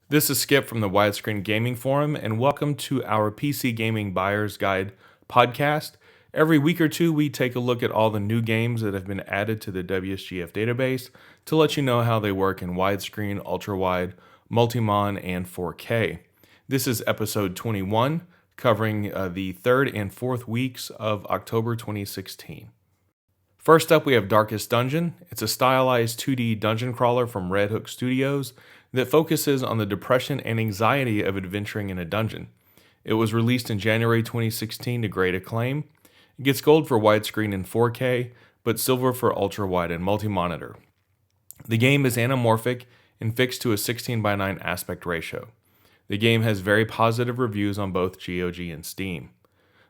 This is Skip from the Widescreen Gaming Forum, and welcome to our PC Gaming Buyer's Guide podcast. Every week or two, we take a look at all the new games that have been added to the WSGF database to let you know how they work in widescreen, ultra-wide, multi-mon, and 4K. This is episode 21, covering the third and fourth weeks of October 2016. First up, we have Darkest Dungeon. It's a stylized 2D dungeon crawler from Red Hook Studios that focuses on the depression and anxiety of adventuring in a dungeon. It was released in January 2016 to great acclaim. It gets gold for widescreen and 4K, but silver for ultra-wide and multi-monitor. The game is anamorphic and fixed to a 16:9 aspect ratio. The game has very positive reviews on both GOG and Steam.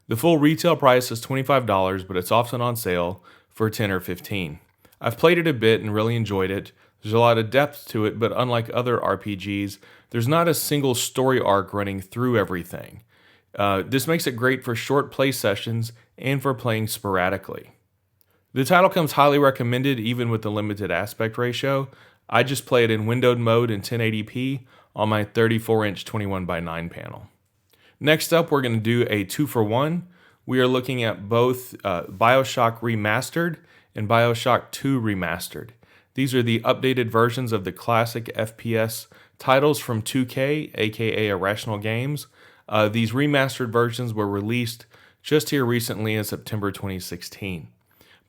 The full retail price is $25, but it's often on sale for $10 or $15. I've played it a bit and really enjoyed it. There's a lot of depth to it, but unlike other RPGs, there's not a single story arc running through everything. This makes it great for short play sessions and for playing sporadically. The title comes highly recommended even with the limited aspect ratio. I just play it in windowed mode in 1080p on my 34-inch 21:9 panel. Next up, we're going to do a 2-for-1. We are looking at both Bioshock Remastered and Bioshock 2 Remastered. These are the updated versions of the classic FPS titles from 2K, aka Irrational Games. These remastered versions were released just here recently in September 2016.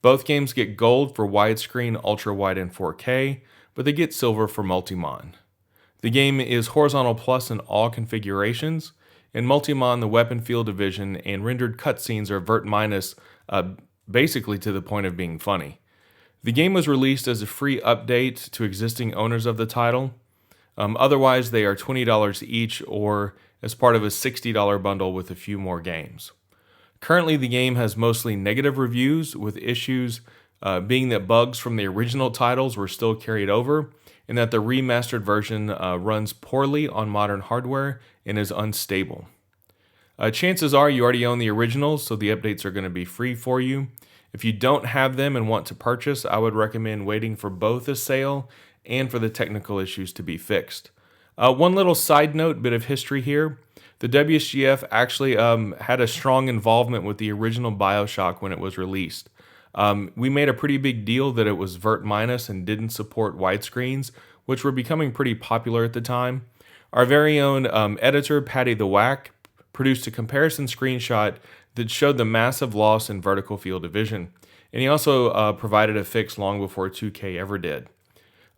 Both games get gold for widescreen, ultra-wide, and 4K, but they get silver for multi-mon. The game is horizontal plus in all configurations. In multi-mon, the weapon field division and rendered cutscenes are vert minus, basically to the point of being funny. The game was released as a free update to existing owners of the title. Otherwise, they are $20 each or as part of a $60 bundle with a few more games. Currently, the game has mostly negative reviews, with issues being that bugs from the original titles were still carried over, and that the remastered version runs poorly on modern hardware and is unstable. Chances are you already own the originals, so the updates are going to be free for you. If you don't have them and want to purchase, I would recommend waiting for both a sale and for the technical issues to be fixed. One little side note, bit of history here. The WSGF actually had a strong involvement with the original Bioshock when it was released. We made a pretty big deal that it was vert minus and didn't support widescreens, which were becoming pretty popular at the time. Our very own editor, Patty the Whack, produced a comparison screenshot that showed the massive loss in vertical field division, and he also provided a fix long before 2K ever did.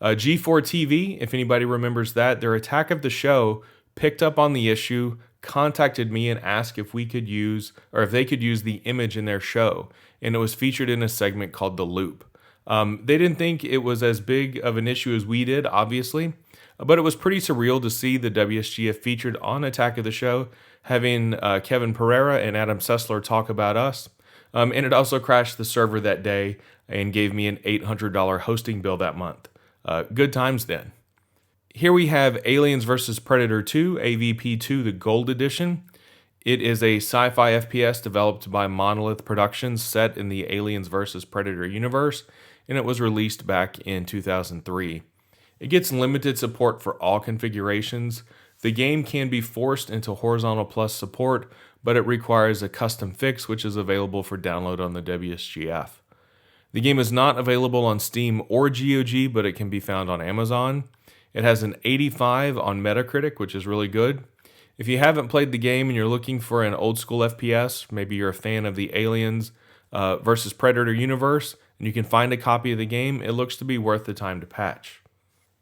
G4 TV, if anybody remembers that, their attack of the show picked up on the issue, contacted me and asked if we could use, or if they could use the image in their show, and it was featured in a segment called The Loop. They didn't think it was as big of an issue as we did, obviously, but it was pretty surreal to see the WSGF featured on Attack of the Show, having Kevin Pereira and Adam Sessler talk about us. And it also crashed the server that day and gave me an $800 hosting bill that month. Good times then. Here we have Aliens vs. Predator 2, AVP2, the Gold Edition. It is a sci-fi FPS developed by Monolith Productions set in the Aliens vs. Predator universe, and it was released back in 2003. It gets limited support for all configurations. The game can be forced into horizontal plus support, but it requires a custom fix which is available for download on the WSGF. The game is not available on Steam or GOG, but it can be found on Amazon. It has an 85 on Metacritic, which is really good. If you haven't played the game and you're looking for an old school FPS, maybe you're a fan of the Aliens versus Predator universe, and you can find a copy of the game, it looks to be worth the time to patch.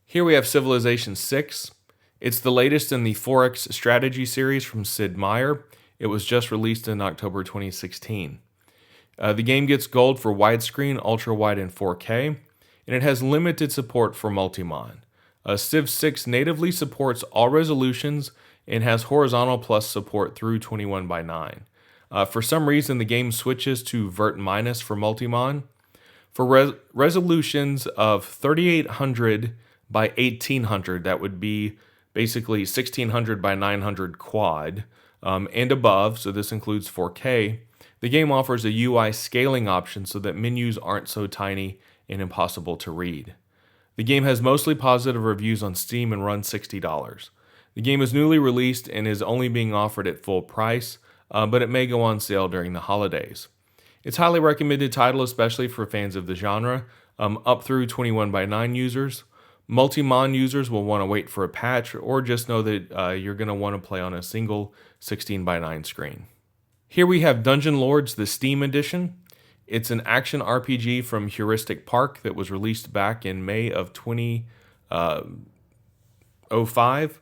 Here we have Civilization 6. It's the latest in the 4X strategy series from Sid Meier. It was just released in October 2016. The game gets gold for widescreen, ultra-wide, and 4K, and it has limited support for multi-mon. Civ 6 natively supports all resolutions and has horizontal plus support through 21:9. For some reason, the game switches to vert minus for multi-mon. For resolutions of 3800 by 1800, that would be basically 1600 by 900 quad, and above, so this includes 4K, the game offers a UI scaling option so that menus aren't so tiny and impossible to read. The game has mostly positive reviews on Steam and runs $60. The game is newly released and is only being offered at full price, but it may go on sale during the holidays. It's a highly recommended title, especially for fans of the genre, up through 21 by 9 users. Multi-mon users will want to wait for a patch or just know that you're going to want to play on a single 16 by 9 screen. Here we have Dungeon Lords, the Steam Edition. It's an action RPG from Heuristic Park that was released back in May of 2005.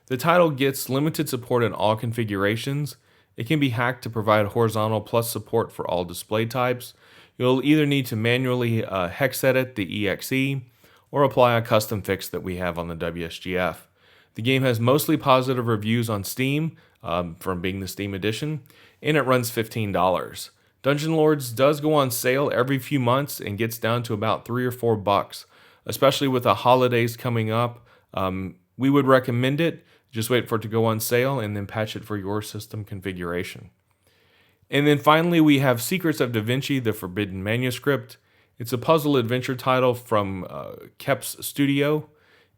The title gets limited support in all configurations. It can be hacked to provide horizontal plus support for all display types. You'll either need to manually hex edit the EXE or apply a custom fix that we have on the WSGF. The game has mostly positive reviews on Steam from being the Steam Edition, and it runs $15. Dungeon Lords does go on sale every few months and gets down to about $3 or $4, especially with the holidays coming up. We would recommend it. Just wait for it to go on sale and then patch it for your system configuration. And then finally, we have Secrets of Da Vinci, the Forbidden Manuscript. It's a puzzle adventure title from Kep's Studio.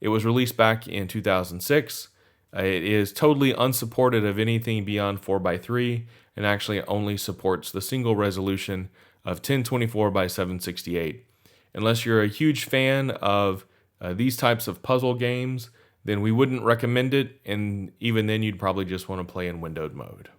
It was released back in 2006. It is totally unsupported of anything beyond 4x3 and actually only supports the single resolution of 1024 by 768. Unless you're a huge fan of these types of puzzle games, then we wouldn't recommend it, and even then you'd probably just want to play in windowed mode.